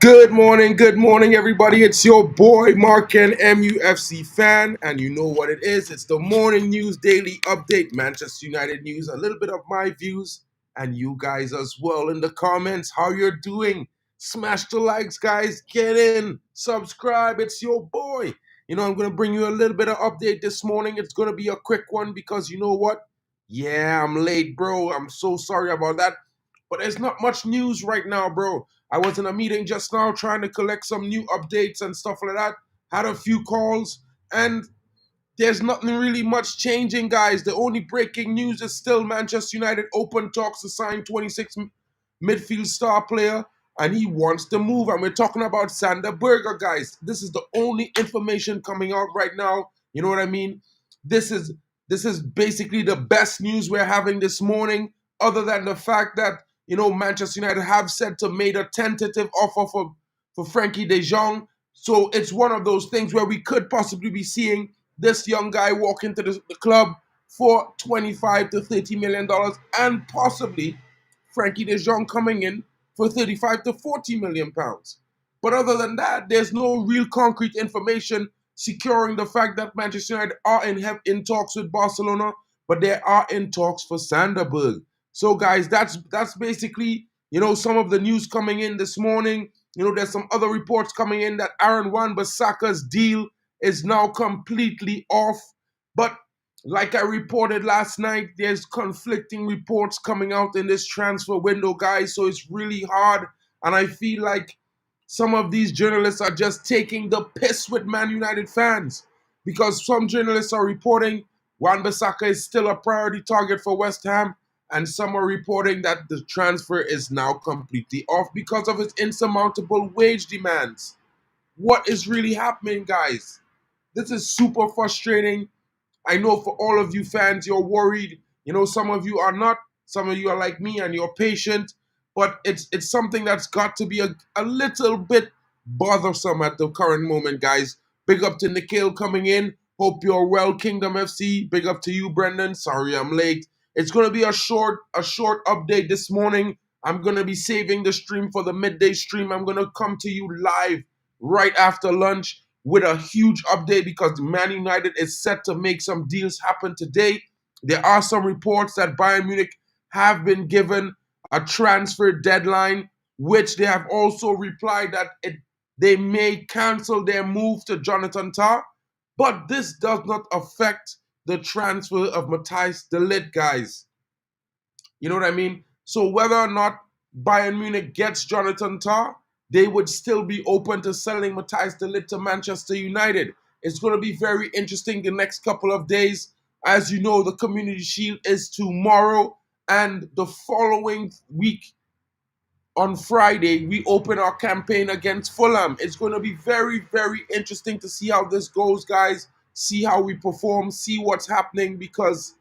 Good morning, everybody. It's your boy Moroccan MUFC fan, and you know what it is. It's the morning news daily update, Manchester United news, a little bit of my views, and you guys as well in the comments. How you're doing? Smash the likes, guys. Get in, subscribe. It's your boy. I'm gonna bring you a little bit of update this morning. It's gonna be a quick one because you know what? Yeah, I'm late, bro. I'm so sorry about that. But there's not much news right now, bro. I was in a meeting just now trying to collect some new updates and stuff like that. Had a few calls, and there's nothing really much changing, guys. The only breaking news is still Manchester United open talks to sign 26 midfield star player, and he wants to move. And we're talking about Sander Berger, guys. This is the only information coming out right now. You know what I mean? This is basically the best news we're having this morning, other than the fact that Manchester United have said to made a tentative offer for Frenkie de Jong. So it's one of those things where we could possibly be seeing this young guy walk into the club for $25 to $30 million, and possibly Frenkie de Jong coming in for 35 to 40 million pounds. But other than that, there's no real concrete information securing the fact that Manchester United are in talks with Barcelona, but they are in talks for Sanderberg. So guys, that's basically some of the news coming in this morning. There's some other reports coming in that Aaron Wan-Bissaka's deal is now completely off. But like I reported last night, there's conflicting reports coming out in this transfer window, guys. So it's really hard. And I feel like some of these journalists are just taking the piss with Man United fans, because some journalists are reporting Wan-Bissaka is still a priority target for West Ham, and some are reporting that the transfer is now completely off because of its insurmountable wage demands. What is really happening, guys? This is super frustrating. I know for all of you fans, you're worried. Some of you are not. Some of you are like me and you're patient. But it's something that's got to be a little bit bothersome at the current moment, guys. Big up to Nikhil coming in. Hope you're well, Kingdom FC. Big up to you, Brendan. Sorry I'm late. It's gonna be a short update this morning. I'm gonna be saving the stream for the midday stream. I'm gonna come to you live right after lunch with a huge update because Man United is set to make some deals happen today. There are some reports that Bayern Munich have been given a transfer deadline, which they have also replied that they may cancel their move to Jonathan Tah. But this does not affect the transfer of Matthijs de Ligt, guys. You know what I mean? So whether or not Bayern Munich gets Jonathan Tah, they would still be open to selling Matthijs de Ligt to Manchester United. It's going to be very interesting the next couple of days. As you know, the Community Shield is tomorrow, and the following week on Friday, we open our campaign against Fulham. It's going to be very, very interesting to see how this goes, guys. See how we perform, see what's happening, because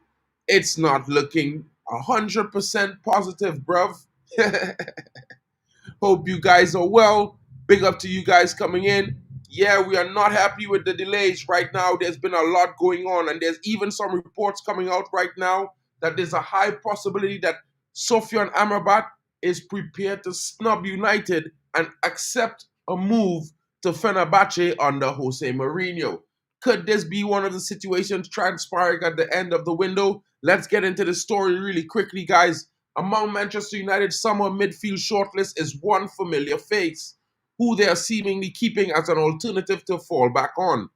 it's not looking 100% positive, bruv. Hope you guys are well. Big up to you guys coming in. Yeah, we are not happy with the delays right now. There's been a lot going on, and there's even some reports coming out right now that there's a high possibility that Sofyan Amrabat is prepared to snub United and accept a move to Fenerbahce under Jose Mourinho. Could this be one of the situations transpiring at the end of the window? Let's get into the story really quickly, guys. Among Manchester United's summer midfield shortlist is one familiar face, who they are seemingly keeping as an alternative to fall back on.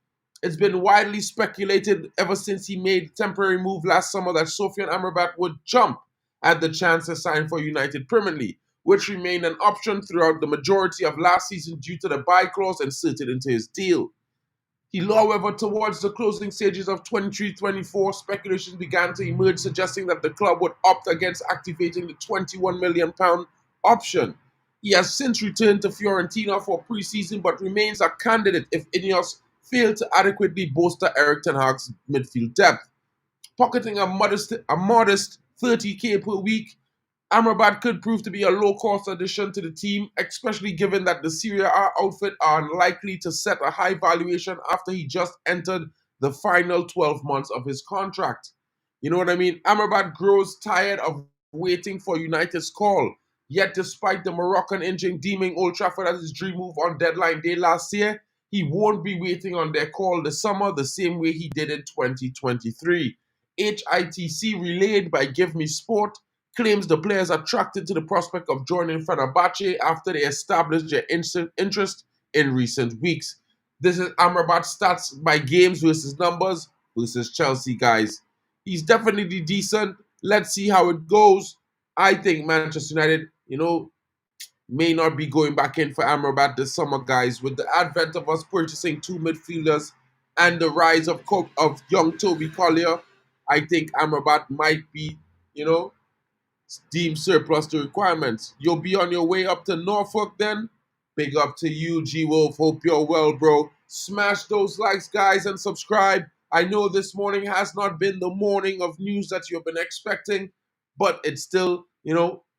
It's been widely speculated ever since he made a temporary move last summer that Sofyan Amrabat would jump at the chance to sign for United permanently, which remained an option throughout the majority of last season due to the buy clause inserted into his deal. However, towards the closing stages of 23-24, speculations began to emerge suggesting that the club would opt against activating the £21 million option. He has since returned to Fiorentina for pre-season but remains a candidate if Ineos fail to adequately bolster Erik ten Hag's midfield depth. Pocketing a modest 30k per week, Amrabat could prove to be a low-cost addition to the team, especially given that the Serie A outfit are unlikely to set a high valuation after he just entered the final 12 months of his contract. You know what I mean? Amrabat grows tired of waiting for United's call. Yet, despite the Moroccan engine deeming Old Trafford as his dream move on deadline day last year, he won't be waiting on their call this summer the same way he did in 2023. HITC, relayed by Give Me Sport, claims the players attracted to the prospect of joining Fenerbahce after they established their interest in recent weeks. This is Amrabat stats by games versus numbers versus Chelsea, guys. He's definitely decent. Let's see how it goes. I think Manchester United, may not be going back in for Amrabat this summer, guys. With the advent of us purchasing two midfielders and the rise of young Toby Collier, I think Amrabat might be, you know, deemed surplus to requirements. You'll be on your way up to Norfolk then. Big up to you, G Wolf. Hope you're well, bro. Smash those likes, guys, and subscribe. I know this morning has not been the morning of news that you've been expecting, but it's still,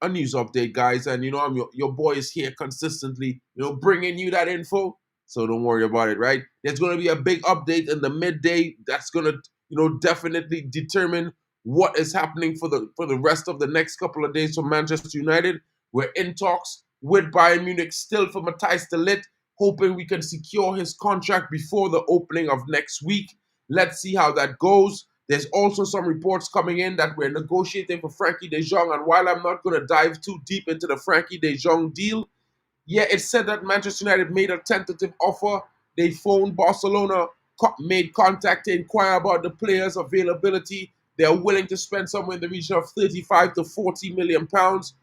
a news update, guys. And, I'm your boy is here consistently, bringing you that info. So don't worry about it, right? There's going to be a big update in the midday that's going to, definitely determine what is happening for the rest of the next couple of days for Manchester United. We're in talks with Bayern Munich still for Matthijs de Ligt, hoping we can secure his contract before the opening of next week. Let's see how that goes. There's also some reports coming in that we're negotiating for Frenkie de Jong, and while I'm not going to dive too deep into the Frenkie de Jong deal, yeah, it said that Manchester United made a tentative offer. They phoned Barcelona, made contact to inquire about the player's availability. They're willing to spend somewhere in the region of 35 to 40 million pounds.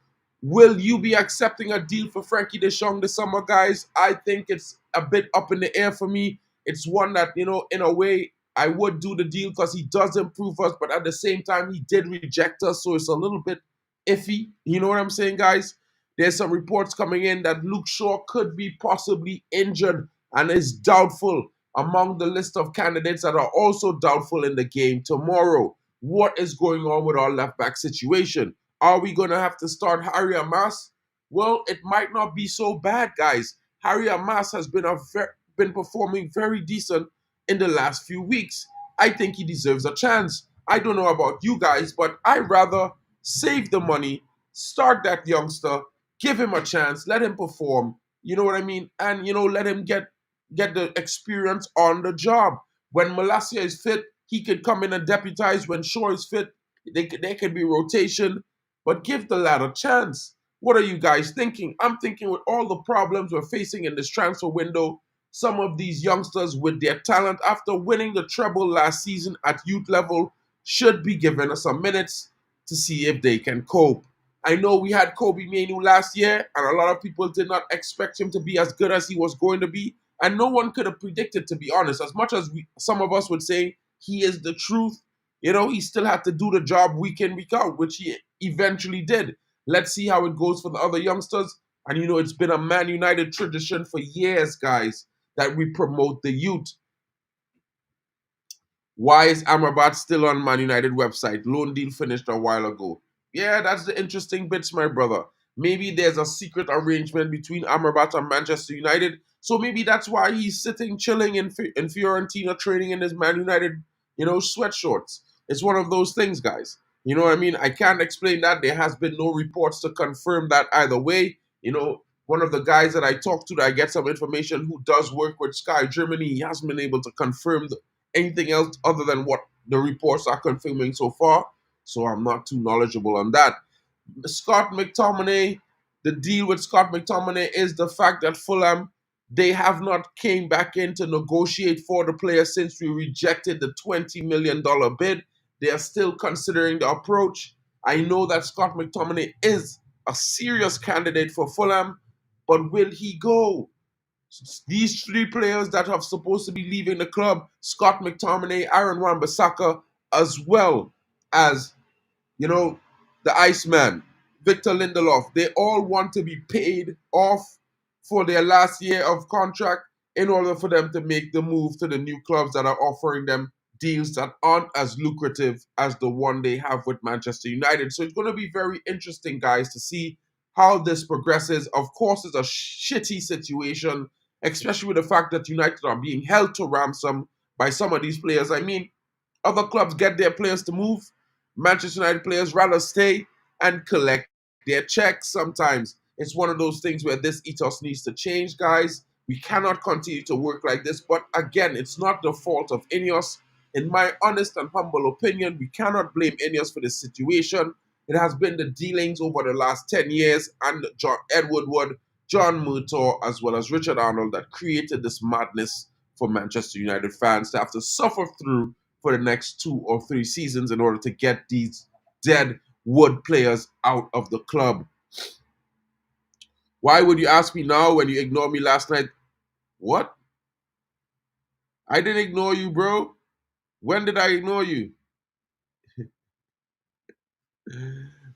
Will you be accepting a deal for Frenkie de Jong this summer, guys? I think it's a bit up in the air for me. It's one that, in a way, I would do the deal because he does improve us, but at the same time, he did reject us, so it's a little bit iffy. You know what I'm saying, guys? There's some reports coming in that Luke Shaw could be possibly injured and is doubtful among the list of candidates that are also doubtful in the game tomorrow. What is going on with our left back situation? Are we going to have to start Harry Amas? Well, it might not be so bad, guys. Harry Amas has been performing very decent in the last few weeks. I think he deserves a chance. I don't know about you guys, but I'd rather save the money, start that youngster, give him a chance, let him perform. You know what I mean? And let him get the experience on the job. When Malacia is fit, he could come in and deputize. When Shaw is fit, there can be rotation. But give the lad a chance. What are you guys thinking? I'm thinking with all the problems we're facing in this transfer window, some of these youngsters with their talent after winning the treble last season at youth level should be given some minutes to see if they can cope. I know we had Kobe Mainoo last year, and a lot of people did not expect him to be as good as he was going to be, and no one could have predicted, to be honest. As much as some of us would say he is the truth, he still had to do the job week in, week out, which he eventually did. Let's see how it goes for the other youngsters. And it's been a Man United tradition for years, guys, that we promote the youth. Why is Amrabat still on Man United website? Loan deal finished a while ago. Yeah, that's the interesting bits, my brother. Maybe there's a secret arrangement between Amrabat and Manchester United. So maybe that's why he's sitting, chilling in Fiorentina, training in his Man United, sweatshorts. It's one of those things, guys. You know what I mean? I can't explain that. There has been no reports to confirm that either way. One of the guys that I talked to that I get some information who does work with Sky Germany, he hasn't been able to confirm anything else other than what the reports are confirming so far. So I'm not too knowledgeable on that. Scott McTominay, the deal with Scott McTominay is the fact that Fulham, they have not came back in to negotiate for the player since we rejected the $20 million bid. They are still considering the approach. I know that Scott McTominay is a serious candidate for Fulham, but will he go? These three players that are supposed to be leaving the club, Scott McTominay, Aaron Wan-Bissaka, as well as, the Iceman, Victor Lindelof, they all want to be paid off for their last year of contract in order for them to make the move to the new clubs that are offering them deals that aren't as lucrative as the one they have with Manchester United. So it's going to be very interesting, guys, to see how this progresses. Of course, it's a shitty situation, especially with the fact that United are being held to ransom by some of these players. I mean, other clubs get their players to move. Manchester United players rather stay and collect their checks sometimes. It's one of those things where this ethos needs to change, guys. We cannot continue to work like this. But again, it's not the fault of Ineos. In my honest and humble opinion, we cannot blame Ineos for this situation. It has been the dealings over the last 10 years and Edward Wood, John Murtaugh, as well as Richard Arnold that created this madness for Manchester United fans to have to suffer through for the next 2 or 3 seasons in order to get these dead Wood players out of the club. Why would you ask me now when you ignored me last night? What? I didn't ignore you, bro. When did I ignore you?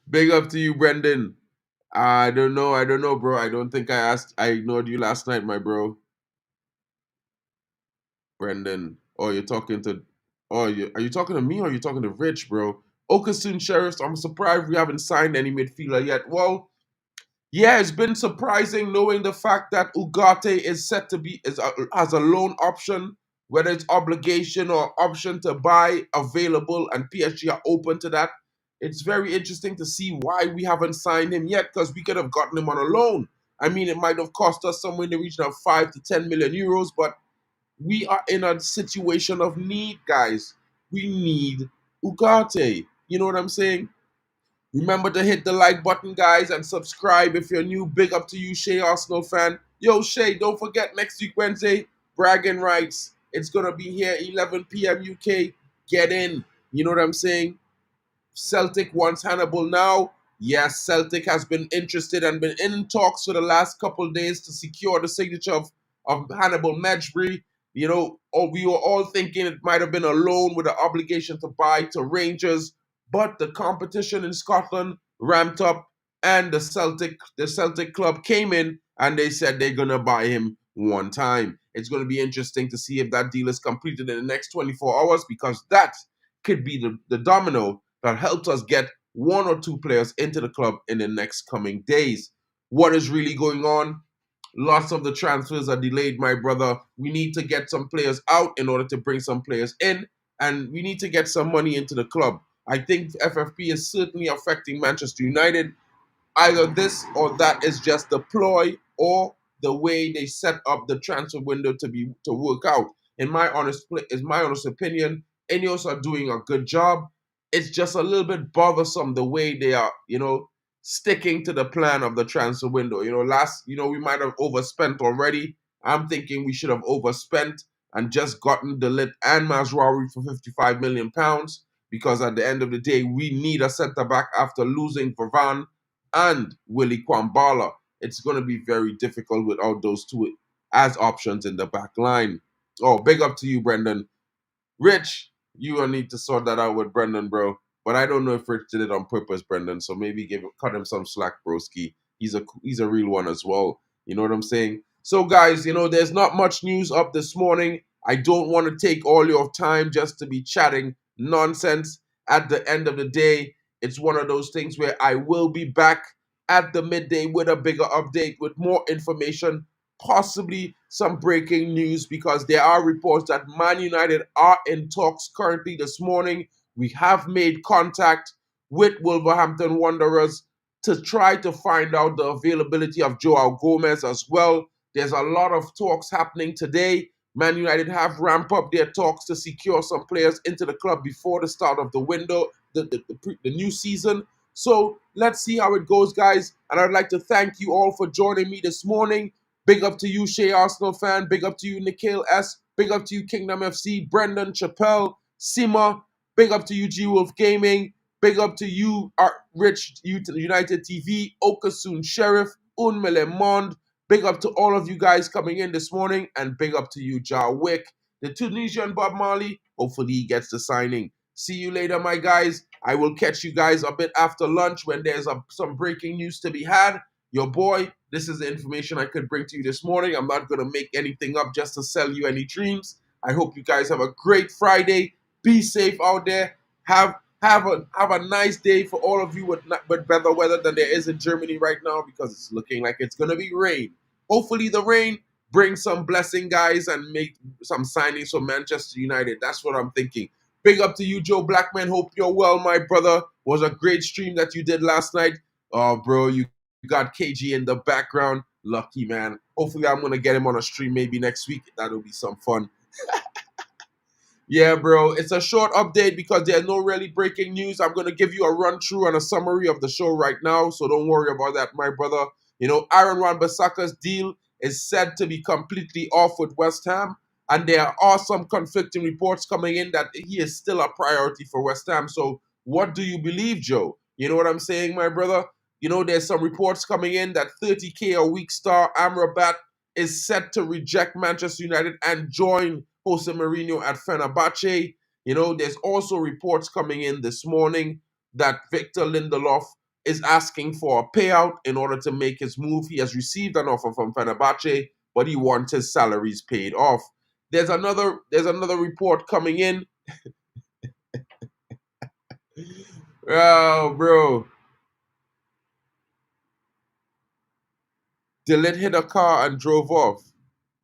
Big up to you, Brendan. I don't know, bro. I don't think I ignored you last night, my bro. Brendan. Oh, you're talking to, are you talking to me or are you talking to Rich, bro? Okasun Sheriffs, I'm surprised we haven't signed any midfielder yet. Well, yeah, it's been surprising knowing the fact that Ugarte is set to be has a loan option, whether it's obligation or option to buy available, and PSG are open to that. It's very interesting to see why we haven't signed him yet, because we could have gotten him on a loan. I mean, it might have cost us somewhere in the region of 5 to 10 million euros, but we are in a situation of need, guys. We need Ugarte. You know what I'm saying? Remember to hit the like button, guys, and subscribe if you're new. Big up to you, Shay Arsenal fan. Yo, Shay, don't forget next week, Wednesday, bragging rights. It's going to be here, 11 p.m. UK. Get in. You know what I'm saying? Celtic wants Hannibal now. Yes, Celtic has been interested and been in talks for the last couple of days to secure the signature of Hannibal Mejbri. You know, we were all thinking it might have been a loan with an obligation to buy to Rangers, but the competition in Scotland ramped up, and the Celtic club came in and they said they're gonna buy him one time. It's gonna be interesting to see if that deal is completed in the next 24 hours, because that could be the domino that helps us get 1 or 2 players into the club in the next coming days. What is really going on? Lots of the transfers are delayed, my brother. We need to get some players out in order to bring some players in, and we need to get some money into the club. I think FFP is certainly affecting Manchester United. Either this or that is just the ploy or the way they set up the transfer window to work out. In my honest opinion, Ineos are doing a good job. It's just a little bit bothersome the way they are, sticking to the plan of the transfer window. We might have overspent already. I'm thinking we should have overspent and just gotten De Ligt and Mazaroui for £55 million, because at the end of the day, we need a centre back after losing Varane and Willie Kwambala. It's going to be very difficult without those two as options in the back line. Oh, big up to you, Brendan. Rich, you will need to sort that out with Brendan, bro. But I don't know if Rich did it on purpose, Brendan. So maybe cut him some slack, broski. He's a real one as well. You know what I'm saying? So guys, there's not much news up this morning. I don't want to take all your time just to be chatting nonsense. At the end of the day, it's one of those things where I will be back at the midday with a bigger update with more information, possibly some breaking news, because there are reports that Man United are in talks currently this morning. We have made contact with Wolverhampton Wanderers to try to find out the availability of Joao Gomez as well. There's a lot of talks happening today. Man United have ramped up their talks to secure some players into the club before the start of the window, the new season. So let's see how it goes, guys. And I'd like to thank you all for joining me this morning. Big up to you, Shay Arsenal fan. Big up to you, Nikhil S. Big up to you, Kingdom FC. Brendan Chappelle, Sima. Big up to you, G Wolf Gaming. Big up to you, Rich United TV. Okasun Sheriff. Unmele Mond. Big up to all of you guys coming in this morning. And big up to you, Jarwick. The Tunisian Bob Marley. Hopefully he gets the signing. See you later, my guys. I will catch you guys a bit after lunch when there's some breaking news to be had. Your boy, this is the information I could bring to you this morning. I'm not going to make anything up just to sell you any dreams. I hope you guys have a great Friday. Be safe out there. Have a nice day for all of you with better weather than there is in Germany right now, because it's looking like it's going to be rain. Hopefully the rain brings some blessing, guys, and make some signings for Manchester United. That's what I'm thinking. Big up to you, Joe Blackman. Hope you're well, my brother. Was a great stream that you did last night. Oh, bro, you got KG in the background. Lucky, man. Hopefully, I'm going to get him on a stream maybe next week. That'll be some fun. Yeah, bro, it's a short update because there's no really breaking news. I'm going to give you a run through and a summary of the show right now, so don't worry about that, my brother. You know, Aaron Wan-Bissaka's deal is said to be completely off with West Ham, and there are some conflicting reports coming in that he is still a priority for West Ham. So what do you believe, Joe? You know what I'm saying, my brother? You know, there's some reports coming in that 30K a week star Amrabat is set to reject Manchester United and join Jose Mourinho at Fenerbahce. You know, there's also reports coming in this morning that Victor Lindelof is asking for a payout in order to make his move. He has received an offer from Fenerbahce, but he wants his salaries paid off. There's another report coming in. Oh, bro. De Ligt hit a car and drove off.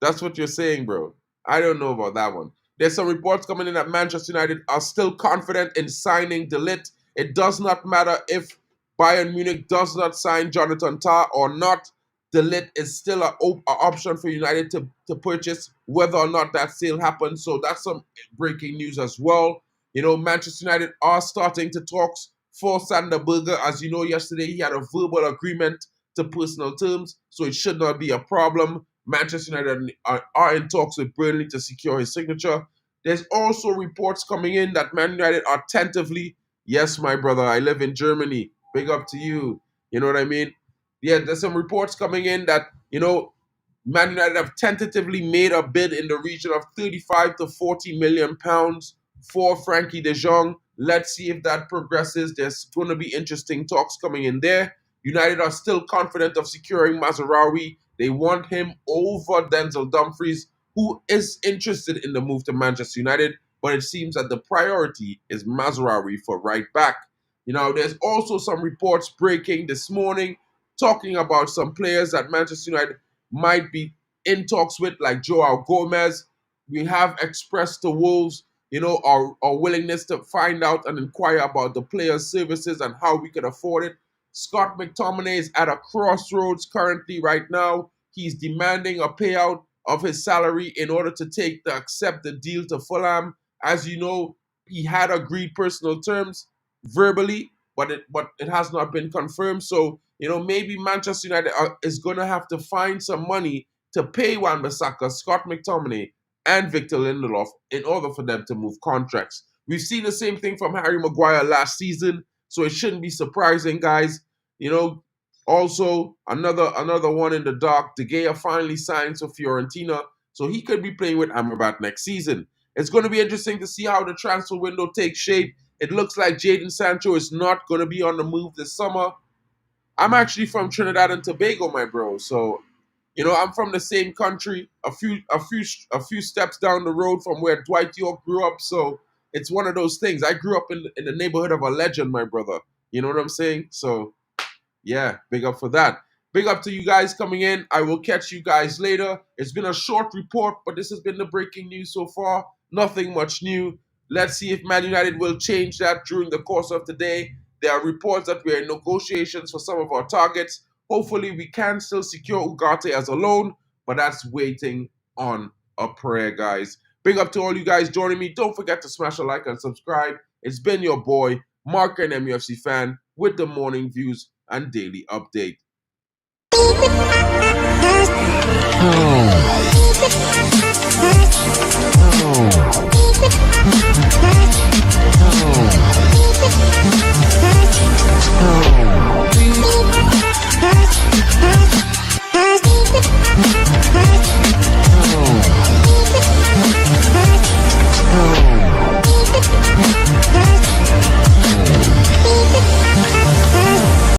That's what you're saying, bro. I don't know about that one. There's some reports coming in that Manchester United are still confident in signing De Ligt. It does not matter if Bayern Munich does not sign Jonathan Tah or not. De Ligt is still an option for United to purchase, whether or not that sale happens. So that's some breaking news as well. You know, Manchester United are starting to talks for Sander Berge. As you know, yesterday he had a verbal agreement to personal terms, so it should not be a problem. Manchester United are in talks with Burnley to secure his signature. There's also reports coming in that Man United are tentatively, yes, my brother, I live in Germany, big up to you, you know what I mean? Yeah, there's some reports coming in that, you know, Man United have tentatively made a bid in the region of 35 to 40 million pounds for Frenkie de Jong. Let's see if that progresses. There's going to be interesting talks coming in there. United are still confident of securing Mazaroui. They want him over Denzel Dumfries, who is interested in the move to Manchester United, but it seems that the priority is Mazaroui for right back. You know, there's also some reports breaking this morning talking about some players that Manchester United might be in talks with, like Joao Gomez. We have expressed to Wolves, you know, our willingness to find out and inquire about the players' services and how we can afford it. Scott McTominay is at a crossroads currently right now. He's demanding a payout of his salary in order to accept the deal to Fulham. As you know, he had agreed personal terms verbally, but it has not been confirmed. So, you know, maybe Manchester United is going to have to find some money to pay Wan-Bissaka, Scott McTominay, and Victor Lindelof in order for them to move contracts. We've seen the same thing from Harry Maguire last season, so it shouldn't be surprising, guys. You know, also another one in the dark. De Gea finally signs for Fiorentina, so he could be playing with Amrabat next season. It's going to be interesting to see how the transfer window takes shape. It looks like Jadon Sancho is not going to be on the move this summer. I'm actually from Trinidad and Tobago, my bro. So, you know, I'm from the same country, a few steps down the road from where Dwight York grew up. So it's one of those things. I grew up in the neighborhood of a legend, my brother. You know what I'm saying? So, yeah, big up for that. Big up to you guys coming in. I will catch you guys later. It's been a short report, but this has been the breaking news so far. Nothing much new. Let's see if Man United will change that during the course of the day. There are reports that we're in negotiations for some of our targets. Hopefully, we can still secure Ugarte as a loan, but that's waiting on a prayer, guys. Big up to all you guys joining me. Don't forget to smash a like and subscribe. It's been your boy, Mark, an MUFC fan, with the morning views and daily update. Oh.